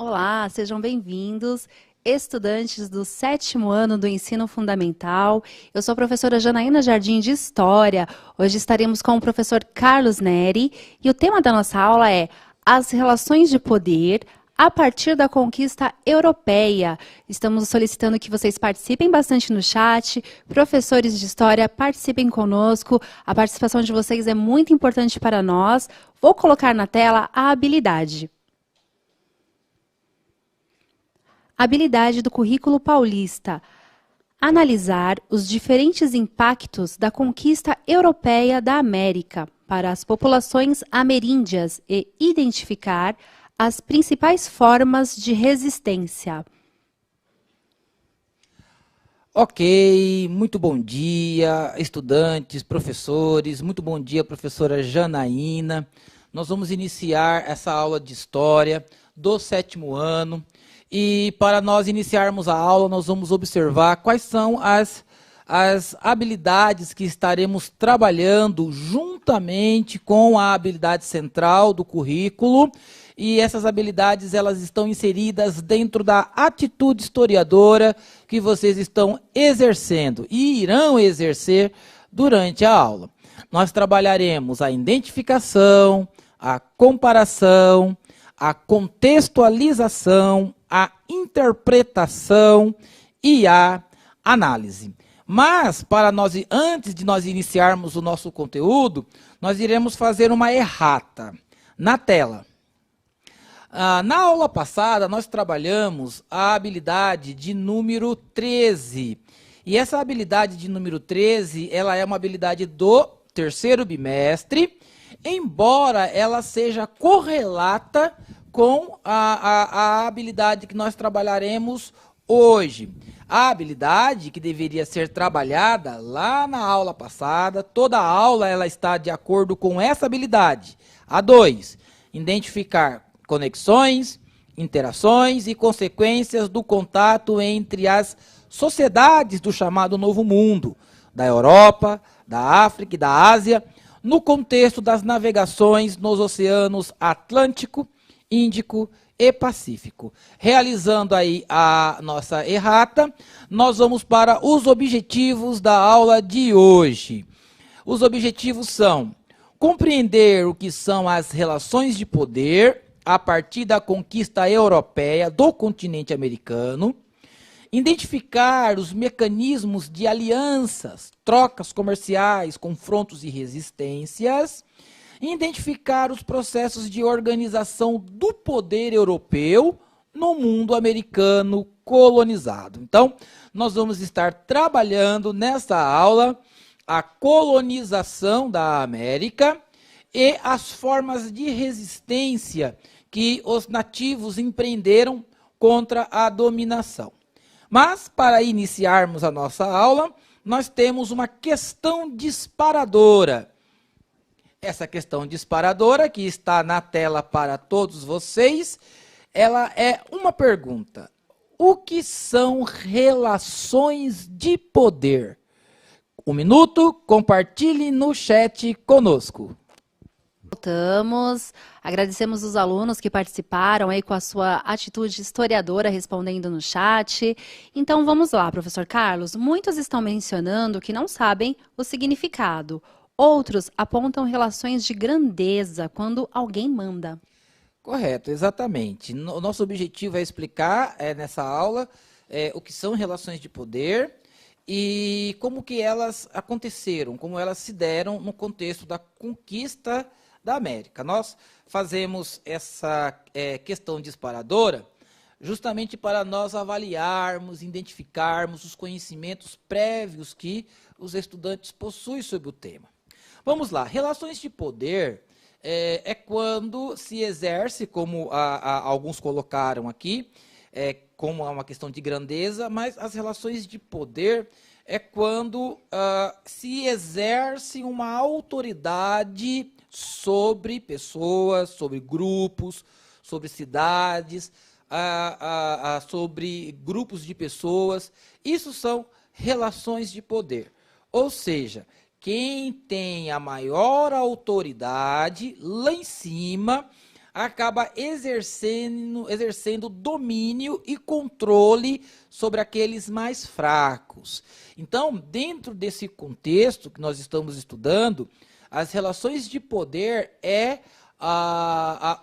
Olá, sejam bem-vindos, estudantes do 7º ano do Ensino Fundamental. Eu sou a professora Janaína Jardim de História. Hoje estaremos com o professor Carlos Neri e o tema da nossa aula é As Relações de Poder a partir da conquista europeia. Estamos solicitando que vocês participem bastante no chat. Professores de História, participem conosco. A participação de vocês é muito importante para nós. Vou colocar na tela a habilidade. Habilidade do currículo paulista. Analisar os diferentes impactos da conquista europeia da América para as populações ameríndias e identificar as principais formas de resistência. Ok, muito bom dia, estudantes, professores, muito bom dia, professora Janaína. Nós vamos iniciar essa aula de História do 7º ano. E para nós iniciarmos a aula, nós vamos observar quais são as habilidades que estaremos trabalhando juntamente com a habilidade central do currículo. E essas habilidades elas estão inseridas dentro da atitude historiadora que vocês estão exercendo e irão exercer durante a aula. Nós trabalharemos a identificação, a comparação, a contextualização, a interpretação e a análise. Mas, antes de nós iniciarmos o nosso conteúdo, nós iremos fazer uma errata na tela. Na aula passada, nós trabalhamos a habilidade de número 13. E essa habilidade de número 13, ela é uma habilidade do 3º bimestre, embora ela seja correlata com a habilidade que nós trabalharemos hoje. A habilidade que deveria ser trabalhada lá na aula passada, toda a aula ela está de acordo com essa habilidade. A 2, identificar conexões, interações e consequências do contato entre as sociedades do chamado Novo Mundo, da Europa, da África e da Ásia, no contexto das navegações nos oceanos Atlântico, Índico e Pacífico. Realizando aí a nossa errata, nós vamos para os objetivos da aula de hoje. Os objetivos são compreender o que são as relações de poder a partir da conquista europeia do continente americano, identificar os mecanismos de alianças, trocas comerciais, confrontos e resistências, identificar os processos de organização do poder europeu no mundo americano colonizado. Então, nós vamos estar trabalhando nessa aula a colonização da América e as formas de resistência que os nativos empreenderam contra a dominação. Mas, para iniciarmos a nossa aula, nós temos uma questão disparadora. Essa questão disparadora, que está na tela para todos vocês, ela é uma pergunta. O que são relações de poder? 1 minuto, compartilhe no chat conosco. Voltamos, agradecemos os alunos que participaram aí com a sua atitude historiadora respondendo no chat. Então vamos lá, professor Carlos. Muitos estão mencionando que não sabem o significado. Outros apontam relações de grandeza quando alguém manda. Correto, exatamente. O nosso objetivo é explicar nessa aula o que são relações de poder e como que elas aconteceram, como elas se deram no contexto da conquista da América. Nós fazemos essa questão disparadora justamente para nós avaliarmos, identificarmos os conhecimentos prévios que os estudantes possuem sobre o tema. Vamos lá, relações de poder é quando se exerce, como alguns colocaram aqui, como uma questão de grandeza, mas as relações de poder é quando se exerce uma autoridade sobre pessoas, sobre grupos, sobre cidades, sobre grupos de pessoas. Isso são relações de poder. Ou seja, quem tem a maior autoridade lá em cima acaba exercendo domínio e controle sobre aqueles mais fracos. Então, dentro desse contexto que nós estamos estudando, as relações de poder é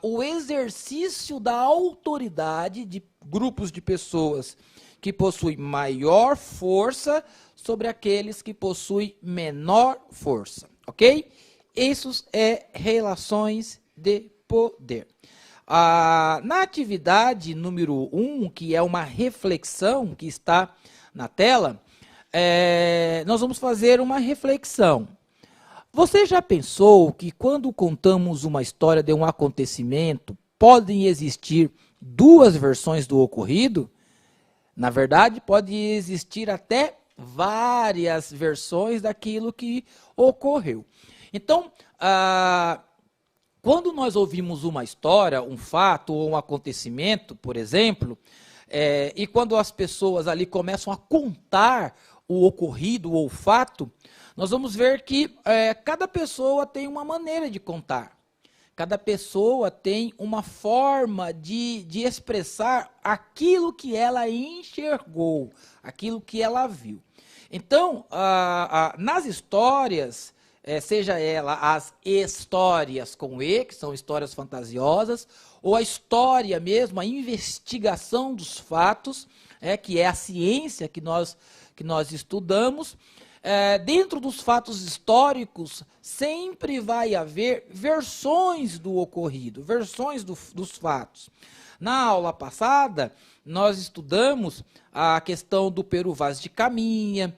o exercício da autoridade de grupos de pessoas que possuem maior força sobre aqueles que possuem menor força, ok? Isso é relações de poder. Na atividade número 1, que é uma reflexão que está na tela, nós vamos fazer uma reflexão. Você já pensou que quando contamos uma história de um acontecimento, podem existir duas versões do ocorrido? Na verdade, pode existir até várias versões daquilo que ocorreu. Então, quando nós ouvimos uma história, um fato ou um acontecimento, por exemplo, e quando as pessoas ali começam a contar o ocorrido ou o fato, nós vamos ver que cada pessoa tem uma maneira de contar. Cada pessoa tem uma forma de expressar aquilo que ela enxergou, aquilo que ela viu. Então, nas histórias, seja ela as histórias com E, que são histórias fantasiosas, ou a história mesmo, a investigação dos fatos, que é a ciência que nós estudamos, dentro dos fatos históricos, sempre vai haver versões do ocorrido, versões dos fatos. Na aula passada, nós estudamos a questão do Pero Vaz de Caminha,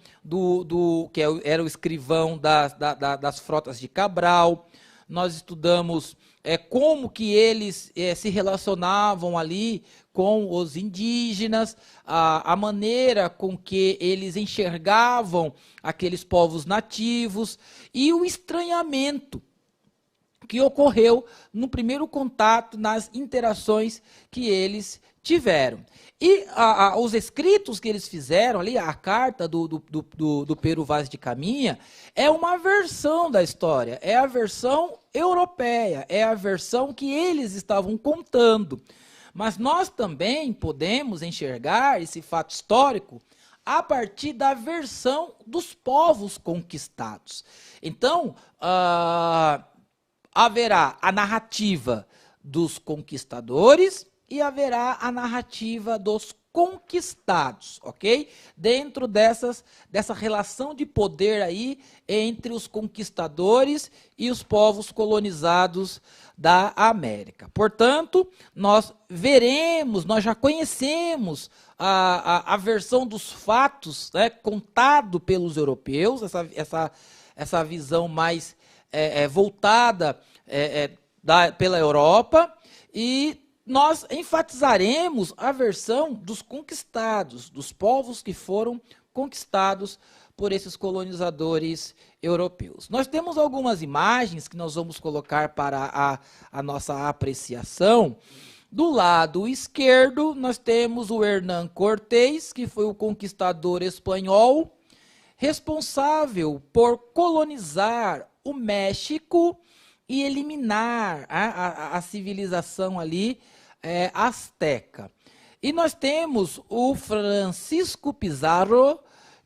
que era o escrivão das frotas de Cabral. Nós estudamos como que eles se relacionavam ali com os indígenas, a maneira com que eles enxergavam aqueles povos nativos e o estranhamento que ocorreu no primeiro contato, nas interações que eles tiveram. E os escritos que eles fizeram ali, a carta do Pero Vaz de Caminha, é uma versão da história, é a versão europeia, é a versão que eles estavam contando. Mas nós também podemos enxergar esse fato histórico a partir da versão dos povos conquistados. Então, haverá a narrativa dos conquistadores e haverá a narrativa dos conquistados, ok? Dentro dessa relação de poder aí entre os conquistadores e os povos colonizados da América. Portanto, nós já conhecemos a versão dos fatos, né, contado pelos europeus, essa visão mais voltada pela Europa, e nós enfatizaremos a versão dos conquistados, dos povos que foram conquistados por esses colonizadores europeus. Nós temos algumas imagens que nós vamos colocar para a nossa apreciação. Do lado esquerdo, nós temos o Hernán Cortés, que foi o conquistador espanhol, responsável por colonizar o México e eliminar a civilização ali azteca. E nós temos o Francisco Pizarro,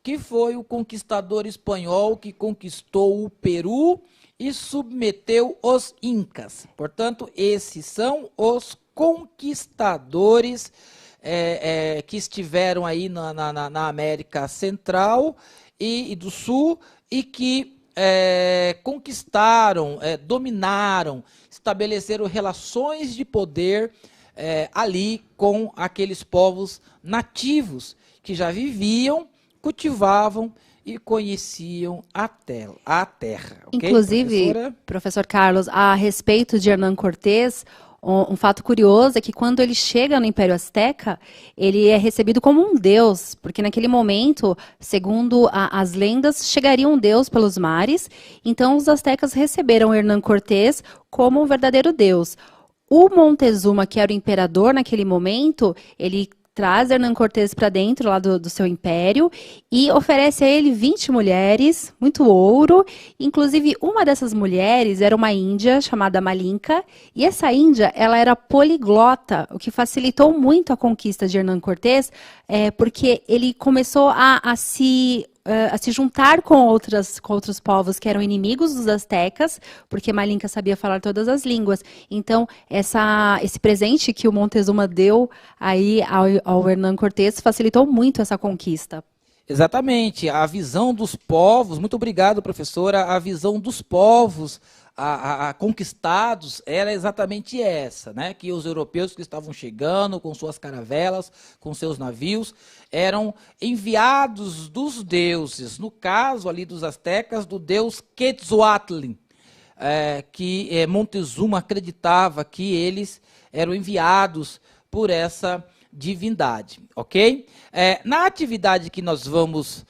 que foi o conquistador espanhol que conquistou o Peru e submeteu os incas. Portanto, esses são os conquistadores que estiveram aí na América Central e do Sul e que conquistaram, dominaram, estabeleceram relações de poder ali com aqueles povos nativos que já viviam, cultivavam e conheciam a terra. Okay, inclusive, professor Carlos, a respeito de Hernán Cortés, um fato curioso é que quando ele chega no Império Azteca, ele é recebido como um deus, porque naquele momento, segundo as lendas, chegaria um deus pelos mares, então os aztecas receberam Hernán Cortés como um verdadeiro deus. O Montezuma, que era o imperador naquele momento, ele traz Hernán Cortés para dentro lá do seu império e oferece a ele 20 mulheres, muito ouro. Inclusive, uma dessas mulheres era uma índia chamada Malinka, e essa índia, ela era poliglota, o que facilitou muito a conquista de Hernán Cortés, porque ele começou a se juntar com outros povos que eram inimigos dos astecas, porque Malinka sabia falar todas as línguas. Então, esse presente que o Montezuma deu aí ao Hernán Cortés facilitou muito essa conquista. Exatamente, a visão dos povos, muito obrigado, professora, a visão dos povos conquistados era exatamente essa, né? Que os europeus que estavam chegando com suas caravelas, com seus navios, eram enviados dos deuses, no caso ali dos astecas, do deus Quetzalcoatl, que Montezuma acreditava que eles eram enviados por essa divindade, ok? Na atividade que nós vamos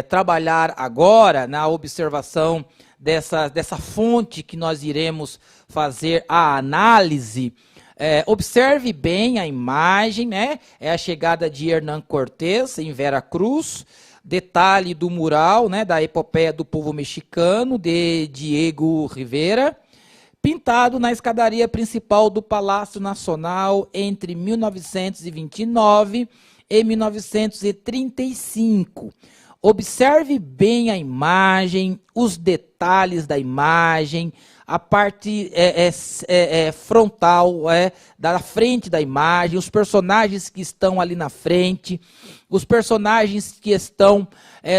trabalhar agora, na observação dessa fonte que nós iremos fazer a análise, observe bem a imagem, né? É a chegada de Hernán Cortés em Vera Cruz, detalhe do mural, né, da epopeia do povo mexicano, de Diego Rivera, pintado na escadaria principal do Palácio Nacional entre 1929 e 1935. Observe bem a imagem, os detalhes da imagem, a parte frontal, da frente da imagem, os personagens que estão ali na frente, os personagens que estão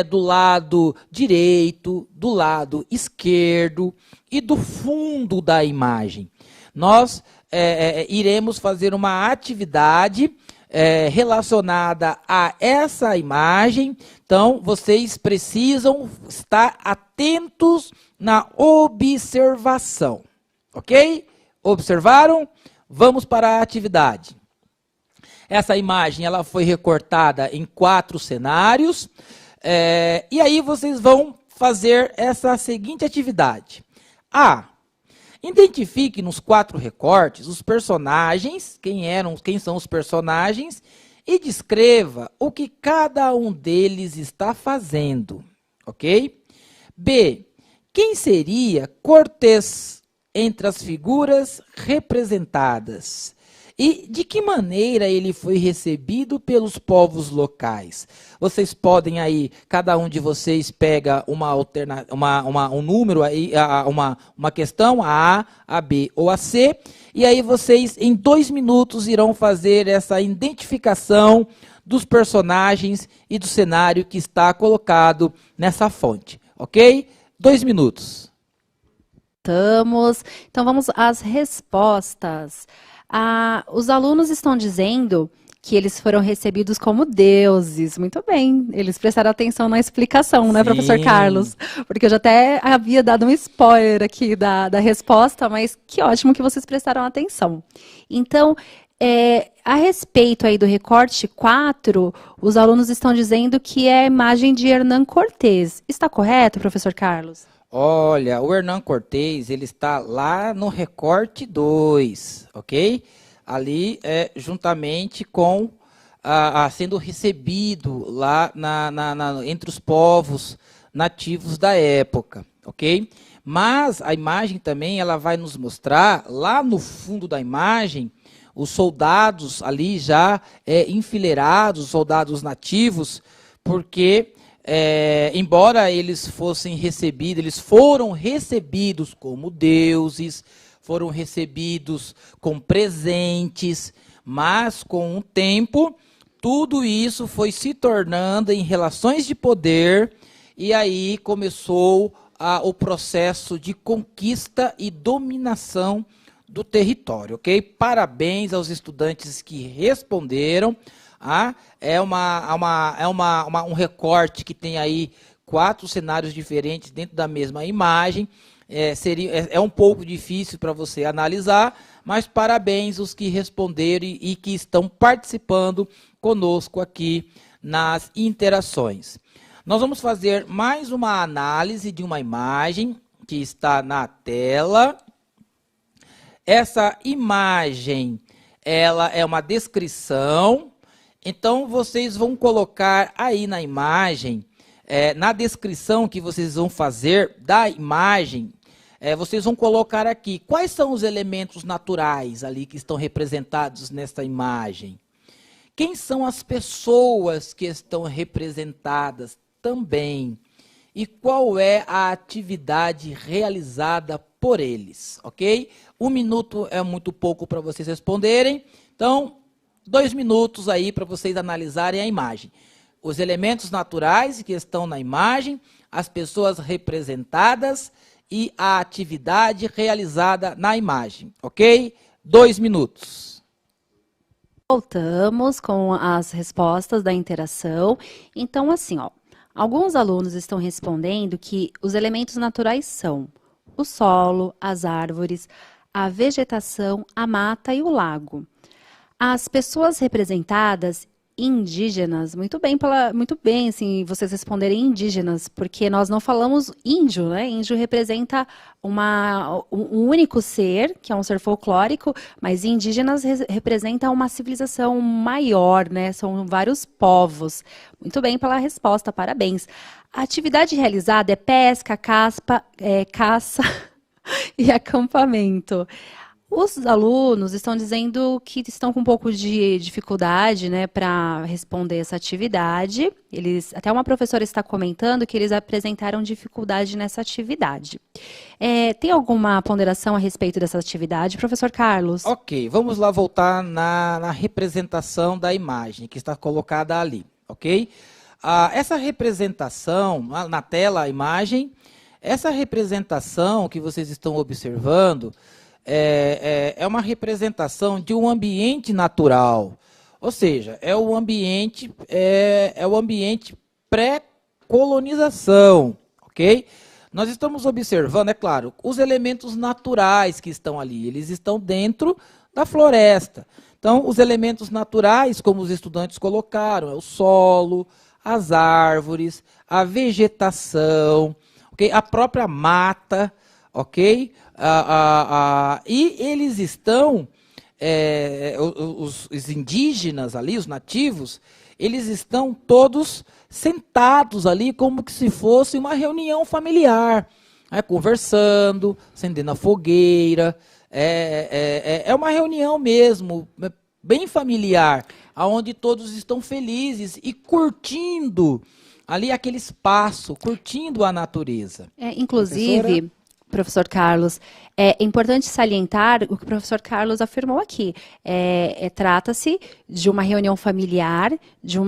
do lado direito, do lado esquerdo e do fundo da imagem. Nós iremos fazer uma atividade relacionada a essa imagem, então vocês precisam estar atentos na observação, ok? Observaram? Vamos para a atividade. Essa imagem ela foi recortada em 4 cenários, e aí vocês vão fazer essa seguinte atividade. Identifique nos 4 recortes os personagens, quem são os personagens, e descreva o que cada um deles está fazendo, ok? B. Quem seria Cortés entre as figuras representadas? E de que maneira ele foi recebido pelos povos locais? Vocês podem aí, cada um de vocês pega um número, aí, uma questão, a B ou a C, e aí vocês em 2 minutos irão fazer essa identificação dos personagens e do cenário que está colocado nessa fonte, ok? 2 minutos. Então vamos às respostas. Os alunos estão dizendo que eles foram recebidos como deuses. Muito bem, eles prestaram atenção na explicação, né, professor Carlos? Porque eu já até havia dado um spoiler aqui da resposta, mas que ótimo que vocês prestaram atenção. Então, a respeito aí do recorte 4, os alunos estão dizendo que é a imagem de Hernán Cortés. Está correto, professor Carlos? Olha, o Hernán Cortés, ele está lá no recorte 2, ok? Ali, juntamente com sendo recebido lá entre os povos nativos da época, ok? Mas a imagem também, ela vai nos mostrar, lá no fundo da imagem, os soldados ali já enfileirados, soldados nativos, porque embora eles fossem recebidos, eles foram recebidos como deuses, foram recebidos com presentes, mas com o tempo, tudo isso foi se tornando em relações de poder, e aí começou o processo de conquista e dominação do território, ok? Parabéns aos estudantes que responderam. Um recorte que tem aí 4 cenários diferentes dentro da mesma imagem. É um pouco difícil para você analisar, mas parabéns aos que responderam e que estão participando conosco aqui nas interações. Nós vamos fazer mais uma análise de uma imagem que está na tela. Essa imagem, ela é uma descrição Então, vocês vão colocar aí na imagem, na descrição que vocês vão fazer da imagem, vocês vão colocar aqui quais são os elementos naturais ali que estão representados nesta imagem. Quem são as pessoas que estão representadas também? E qual é a atividade realizada por eles, ok? 1 minuto é muito pouco para vocês responderem, então 2 minutos aí para vocês analisarem a imagem. Os elementos naturais que estão na imagem, as pessoas representadas e a atividade realizada na imagem, ok? 2 minutos. Voltamos com as respostas da interação. Então, assim, ó, alguns alunos estão respondendo que os elementos naturais são o solo, as árvores, a vegetação, a mata e o lago. As pessoas representadas indígenas, muito bem, assim, vocês responderem indígenas, porque nós não falamos índio, né? Índio representa um único ser, que é um ser folclórico, mas indígenas representa uma civilização maior, né? São vários povos. Muito bem pela resposta, parabéns. A atividade realizada é pesca, caça e acampamento. Os alunos estão dizendo que estão com um pouco de dificuldade, né, para responder essa atividade. Até uma professora está comentando que eles apresentaram dificuldade nessa atividade. Tem alguma ponderação a respeito dessa atividade, professor Carlos? Ok, vamos lá voltar na representação da imagem que está colocada ali, ok? Essa representação, na tela a imagem, essa representação que vocês estão observando é uma representação de um ambiente natural, ou seja, é o ambiente pré-colonização, ok? Nós estamos observando, é claro, os elementos naturais que estão ali, eles estão dentro da floresta. Então, os elementos naturais, como os estudantes colocaram, é o solo, as árvores, a vegetação, okay? A própria mata, ok? E eles estão, os indígenas ali, os nativos, eles estão todos sentados ali como que se fosse uma reunião familiar, conversando, acendendo a fogueira, é uma reunião mesmo, bem familiar, onde todos estão felizes e curtindo ali aquele espaço, curtindo a natureza. Inclusive, professor Carlos, é importante salientar o que o professor Carlos afirmou aqui. Trata-se de uma reunião familiar de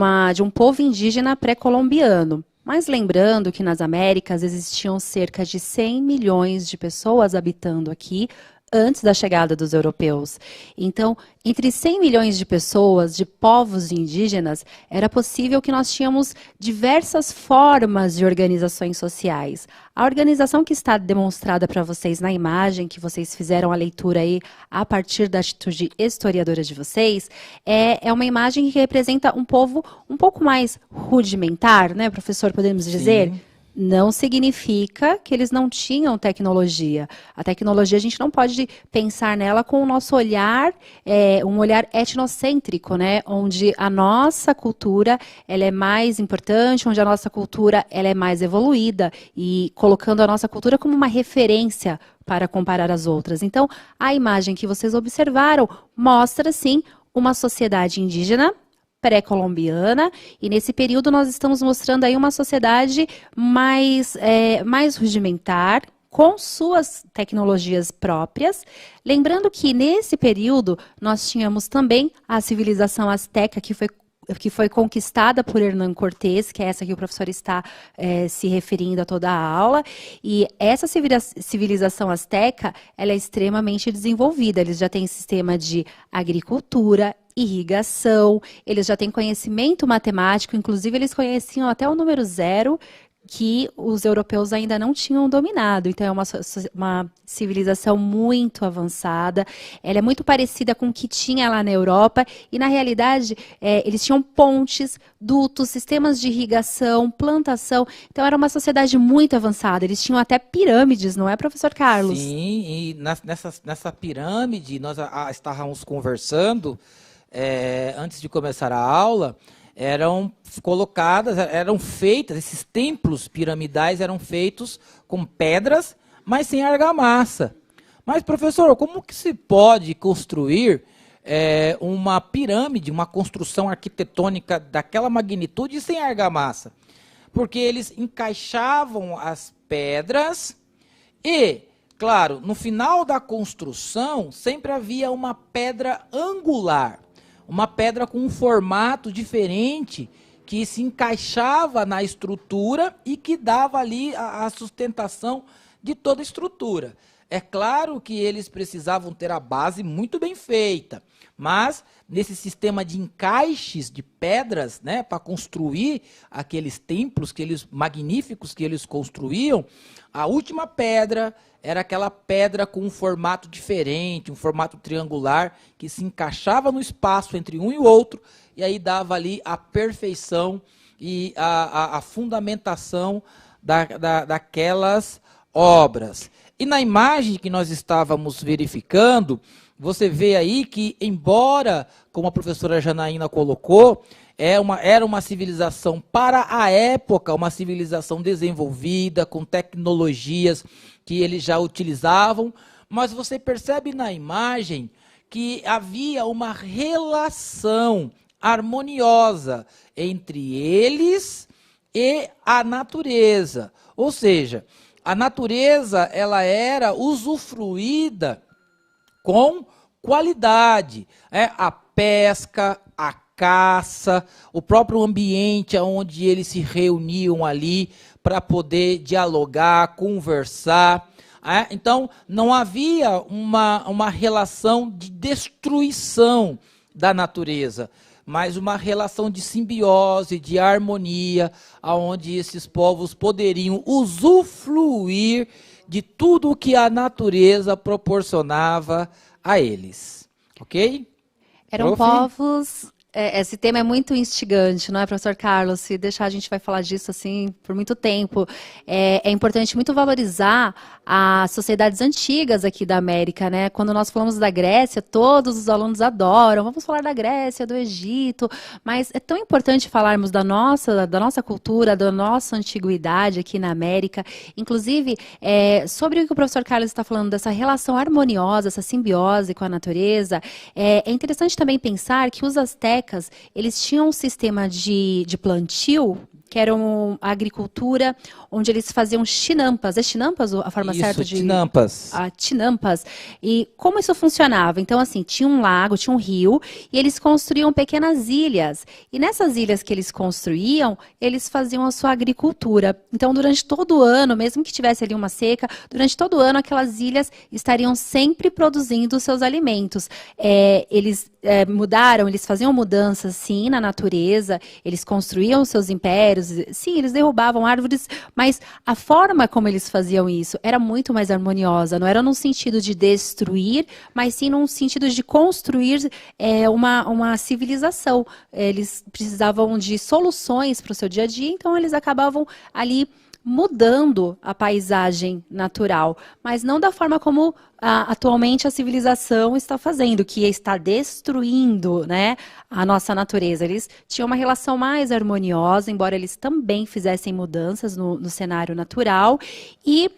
um povo indígena pré-colombiano. Mas lembrando que nas Américas existiam cerca de 100 milhões de pessoas habitando aqui antes da chegada dos europeus. Então, entre 100 milhões de pessoas, de povos indígenas, era possível que nós tínhamos diversas formas de organizações sociais. A organização que está demonstrada para vocês na imagem, que vocês fizeram a leitura aí a partir da atitude historiadora de vocês, é uma imagem que representa um povo um pouco mais rudimentar, né, professor, podemos dizer? Sim. Não significa que eles não tinham tecnologia. A tecnologia, a gente não pode pensar nela com o nosso olhar, um olhar etnocêntrico, né? Onde a nossa cultura ela é mais importante, onde a nossa cultura ela é mais evoluída, e colocando a nossa cultura como uma referência para comparar as outras. Então, a imagem que vocês observaram mostra, sim, uma sociedade indígena pré-colombiana, e nesse período nós estamos mostrando aí uma sociedade mais rudimentar, com suas tecnologias próprias. Lembrando que nesse período nós tínhamos também a civilização asteca, que foi conquistada por Hernán Cortés, que é essa que o professor está se referindo a toda a aula, e essa civilização asteca ela é extremamente desenvolvida. Eles já têm sistema de agricultura, irrigação, eles já têm conhecimento matemático, inclusive eles conheciam até o número 0, que os europeus ainda não tinham dominado. Então, é uma civilização muito avançada. Ela é muito parecida com o que tinha lá na Europa. E, na realidade, eles tinham pontes, dutos, sistemas de irrigação, plantação. Então, era uma sociedade muito avançada. Eles tinham até pirâmides, não é, professor Carlos? Sim, e nessa pirâmide, nós estávamos conversando, antes de começar a aula, eram colocadas, eram feitas, esses templos piramidais eram feitos com pedras, mas sem argamassa. Mas, professor, como que se pode construir uma pirâmide, uma construção arquitetônica daquela magnitude sem argamassa? Porque eles encaixavam as pedras e, claro, no final da construção sempre havia uma pedra angular, uma pedra com um formato diferente que se encaixava na estrutura e que dava ali a sustentação de toda a estrutura. É claro que eles precisavam ter a base muito bem feita, mas nesse sistema de encaixes de pedras, né, para construir aqueles templos magníficos que eles construíam, a última pedra era aquela pedra com um formato diferente, um formato triangular, que se encaixava no espaço entre um e o outro, e aí dava ali a perfeição e a fundamentação daquelas obras. E na imagem que nós estávamos verificando, você vê aí que, embora, como a professora Janaína colocou, era uma civilização para a época, uma civilização desenvolvida, com tecnologias que eles já utilizavam, mas você percebe na imagem que havia uma relação harmoniosa entre eles e a natureza. Ou seja, a natureza ela era usufruída com qualidade. A pesca, a caça, o próprio ambiente onde eles se reuniam ali para poder dialogar, conversar. Então, não havia uma relação de destruição da natureza, mas uma relação de simbiose, de harmonia, onde esses povos poderiam usufruir de tudo o que a natureza proporcionava a eles. Ok? Eram Prof? povos. Esse tema é muito instigante, não é, professor Carlos? Se deixar, a gente vai falar disso assim por muito tempo. É importante muito valorizar as sociedades antigas aqui da América, né? Quando nós falamos da Grécia, todos os alunos adoram. Vamos falar da Grécia, do Egito, mas é tão importante falarmos da nossa cultura, da nossa antiguidade aqui na América. Inclusive, sobre o que o professor Carlos está falando, dessa relação harmoniosa, essa simbiose com a natureza, é interessante também pensar que os astecas, eles tinham um sistema de plantio, que era a agricultura, onde eles faziam chinampas. É chinampas a forma certa de... Tinampas. Tinampas. E como isso funcionava? Então, assim, tinha um lago, tinha um rio, e eles construíam pequenas ilhas. E nessas ilhas que eles construíam, eles faziam a sua agricultura. Então, durante todo o ano, mesmo que tivesse ali uma seca, durante todo o ano, aquelas ilhas estariam sempre produzindo os seus alimentos. Eles eles faziam mudanças, sim, na natureza, eles construíam os seus impérios, sim, eles derrubavam árvores, mas a forma como eles faziam isso era muito mais harmoniosa, não era num sentido de destruir, mas sim num sentido de construir uma civilização. Eles precisavam de soluções para o seu dia a dia, então eles acabavam ali mudando a paisagem natural, mas não da forma como atualmente a civilização está fazendo, que está destruindo, né, a nossa natureza. Eles tinham uma relação mais harmoniosa, embora eles também fizessem mudanças no cenário natural. E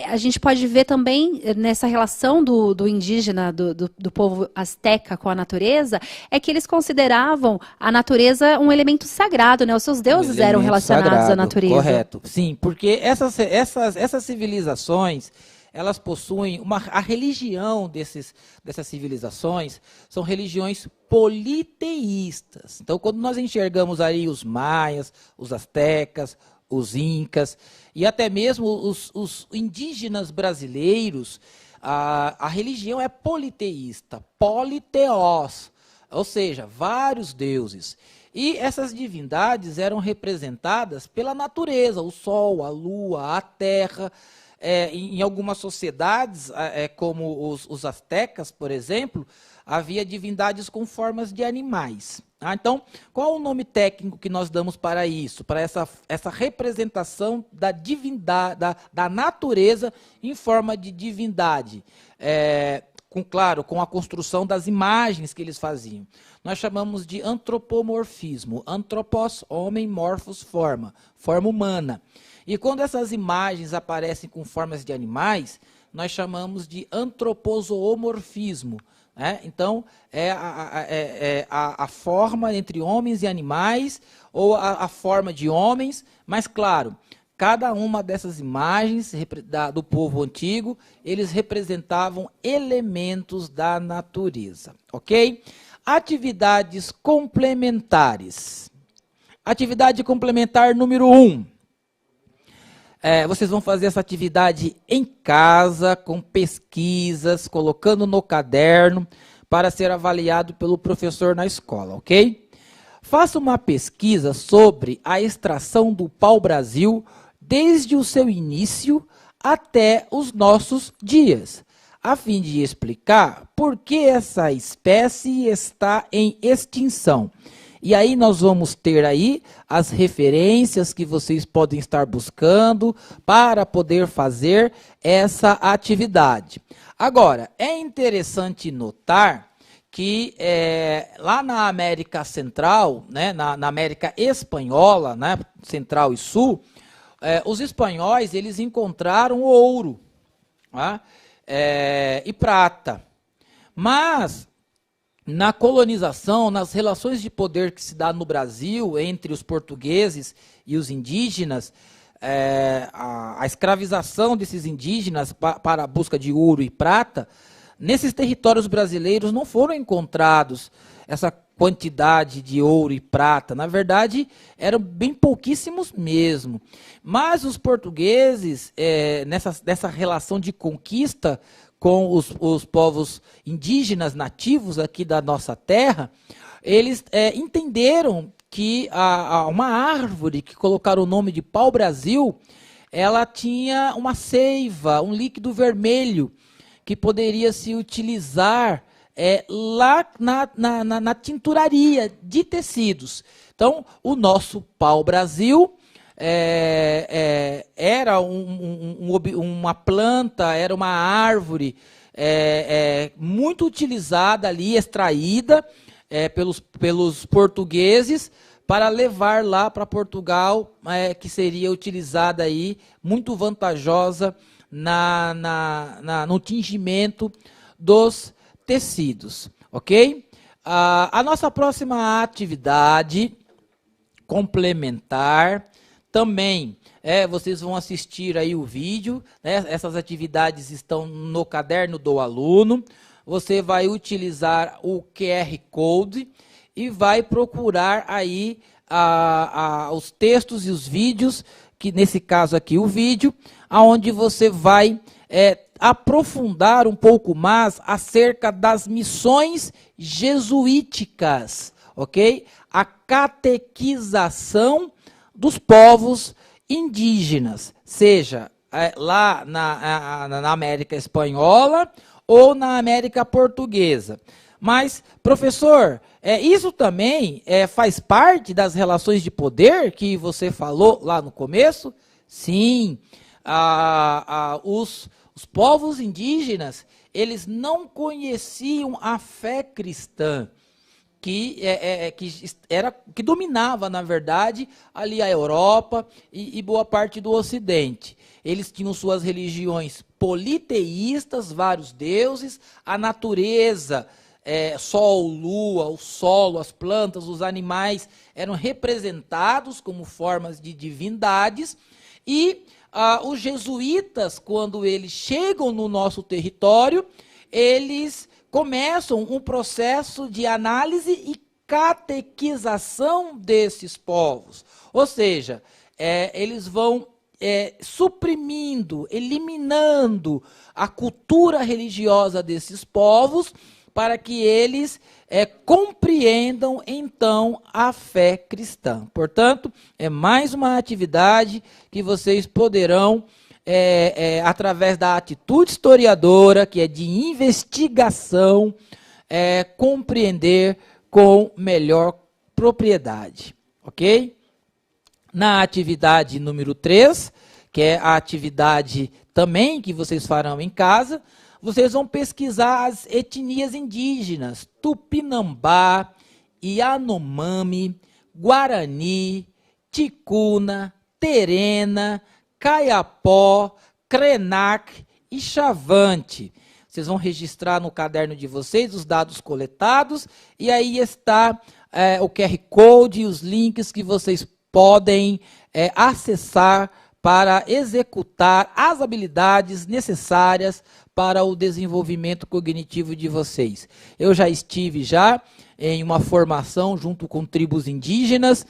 a gente pode ver também nessa relação do indígena, do povo asteca com a natureza, é que eles consideravam a natureza um elemento sagrado, né? Os seus deuses eram relacionados à natureza. Correto, sim, porque essas civilizações, elas possuem a religião dessas civilizações, são religiões politeístas. Então, quando nós enxergamos aí os maias, os astecas, os incas e até mesmo os indígenas brasileiros, a religião é politeísta, politeós, ou seja, vários deuses. E essas divindades eram representadas pela natureza, o sol, a lua, a terra. Em algumas sociedades, como os astecas, por exemplo, havia divindades com formas de animais. Então, qual o nome técnico que nós damos para isso? Para essa representação da divindade, da natureza em forma de divindade. claro, com a construção das imagens que eles faziam. Nós chamamos de antropomorfismo. Antropos, homem, morfos, forma humana. E quando essas imagens aparecem com formas de animais, nós chamamos de antropozoomorfismo. Né? Então, é a forma entre homens e animais, ou a forma de homens, mas claro, cada uma dessas imagens do povo antigo, eles representavam elementos da natureza, ok? Atividades complementares. Atividade complementar número 1. Vocês vão fazer essa atividade em casa, com pesquisas, colocando no caderno, para ser avaliado pelo professor na escola, ok? Faça uma pesquisa sobre a extração do pau-brasil desde o seu início até os nossos dias, a fim de explicar por que essa espécie está em extinção. E aí nós vamos ter aí as referências que vocês podem estar buscando para poder fazer essa atividade. Agora, é interessante notar que lá na América Central, né, na América Espanhola, né, Central e Sul, os espanhóis eles encontraram ouro, tá? E prata. Mas na colonização, nas relações de poder que se dá no Brasil entre os portugueses e os indígenas, a escravização desses indígenas para a busca de ouro e prata, nesses territórios brasileiros não foram encontrados essa quantidade de ouro e prata. Na verdade, eram bem pouquíssimos mesmo. Mas os portugueses, nessa relação de conquista com os povos indígenas nativos aqui da nossa terra, eles entenderam que uma árvore que colocaram o nome de pau-brasil, ela tinha uma seiva, um líquido vermelho, que poderia se utilizar lá na tinturaria de tecidos. Então, o nosso pau-brasil era uma planta, era uma árvore muito utilizada ali, extraída pelos portugueses para levar lá para Portugal, que seria utilizada aí, muito vantajosa no tingimento dos tecidos, ok? A nossa próxima atividade complementar também, vocês vão assistir aí o vídeo, né? Essas atividades estão no caderno do aluno. Você vai utilizar o QR Code e vai procurar aí os textos e os vídeos, que nesse caso aqui o vídeo, onde você vai aprofundar um pouco mais acerca das missões jesuíticas, ok? A catequização dos povos indígenas, seja lá na América Espanhola ou na América Portuguesa. Mas, professor, isso também faz parte das relações de poder que você falou lá no começo? Sim, os povos indígenas, eles não conheciam a fé cristã, que dominava, na verdade, ali a Europa e boa parte do Ocidente. Eles tinham suas religiões politeístas, vários deuses, a natureza, sol, lua, o solo, as plantas, os animais eram representados como formas de divindades, e os jesuítas, quando eles chegam no nosso território, eles começam um processo de análise e catequização desses povos. Ou seja, eles vão suprimindo, eliminando a cultura religiosa desses povos, para que eles compreendam, então, a fé cristã. Portanto, é mais uma atividade que vocês poderão, através da atitude historiadora, que é de investigação, compreender com melhor propriedade. Ok? Na atividade número 3, que é a atividade também, que vocês farão em casa, vocês vão pesquisar as etnias indígenas, Tupinambá, Yanomami, Guarani, Ticuna, Terena, Kayapó, Krenak e Chavante. Vocês vão registrar no caderno de vocês os dados coletados e aí está o QR Code e os links que vocês podem acessar para executar as habilidades necessárias para o desenvolvimento cognitivo de vocês. Eu já estive em uma formação junto com tribos indígenas,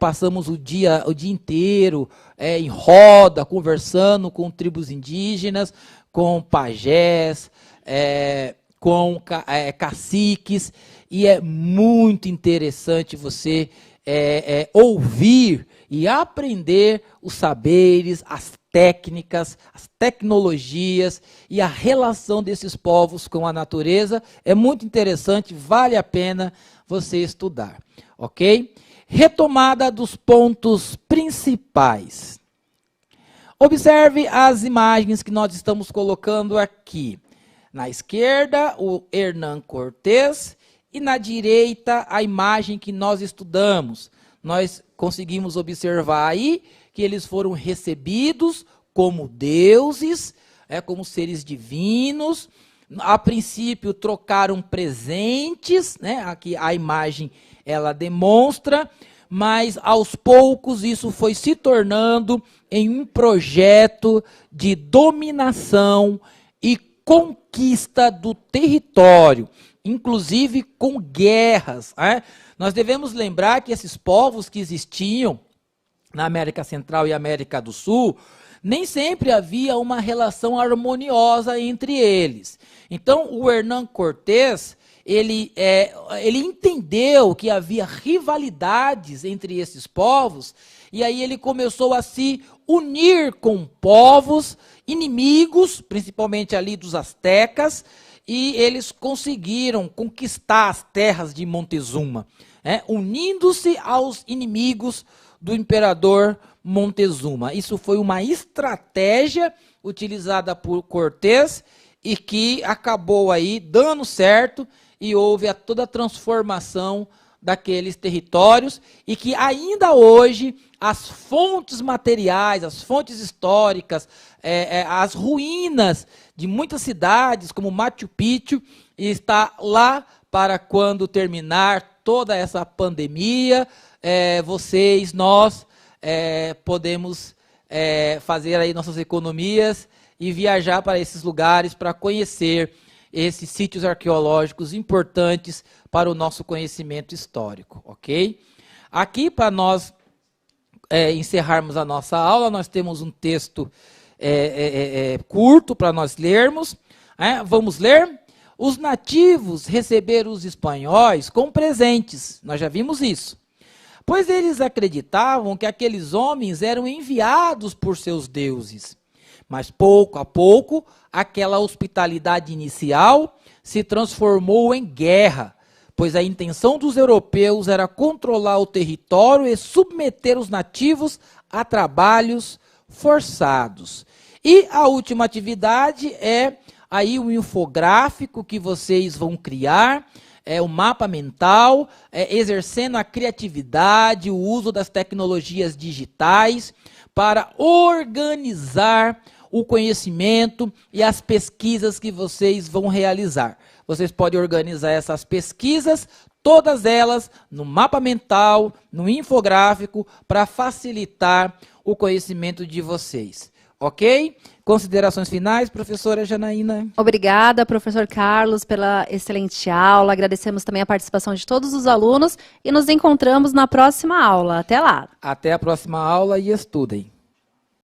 passamos o dia inteiro em roda, conversando com tribos indígenas, com pajés, com caciques, e é muito interessante você ouvir e aprender os saberes, as técnicas, as tecnologias e a relação desses povos com a natureza. É muito interessante, vale a pena você estudar, ok? Retomada dos pontos principais. Observe as imagens que nós estamos colocando aqui. Na esquerda, o Hernán Cortés, e na direita, a imagem que nós estudamos. Nós conseguimos observar aí que eles foram recebidos como deuses, como seres divinos. A princípio, trocaram presentes, aqui a imagem ela demonstra, mas aos poucos isso foi se tornando em um projeto de dominação e conquista do território, inclusive com guerras. Nós devemos lembrar que esses povos que existiam na América Central e América do Sul, nem sempre havia uma relação harmoniosa entre eles. Então, o Hernán Cortés, ele entendeu que havia rivalidades entre esses povos, e aí ele começou a se unir com povos inimigos, principalmente ali dos astecas, e eles conseguiram conquistar as terras de Montezuma, unindo-se aos inimigos do imperador Montezuma. Isso foi uma estratégia utilizada por Cortés e que acabou aí dando certo, e houve toda a transformação daqueles territórios, e que ainda hoje as fontes materiais, as fontes históricas, as ruínas de muitas cidades, como Machu Picchu, está lá para quando terminar toda essa pandemia, nós podemos fazer aí nossas economias e viajar para esses lugares para conhecer esses sítios arqueológicos importantes para o nosso conhecimento histórico, ok? Aqui, para nós encerrarmos a nossa aula, nós temos um texto curto para nós lermos. Vamos ler? Os nativos receberam os espanhóis com presentes, nós já vimos isso, pois eles acreditavam que aqueles homens eram enviados por seus deuses. Mas pouco a pouco, aquela hospitalidade inicial se transformou em guerra, pois a intenção dos europeus era controlar o território e submeter os nativos a trabalhos forçados. E a última atividade é aí um infográfico que vocês vão criar, o mapa mental, exercendo a criatividade, o uso das tecnologias digitais para organizar o conhecimento e as pesquisas que vocês vão realizar. Vocês podem organizar essas pesquisas, todas elas no mapa mental, no infográfico, para facilitar o conhecimento de vocês. Ok? Considerações finais, professora Janaína? Obrigada, professor Carlos, pela excelente aula. Agradecemos também a participação de todos os alunos e nos encontramos na próxima aula. Até lá. Até a próxima aula e estudem.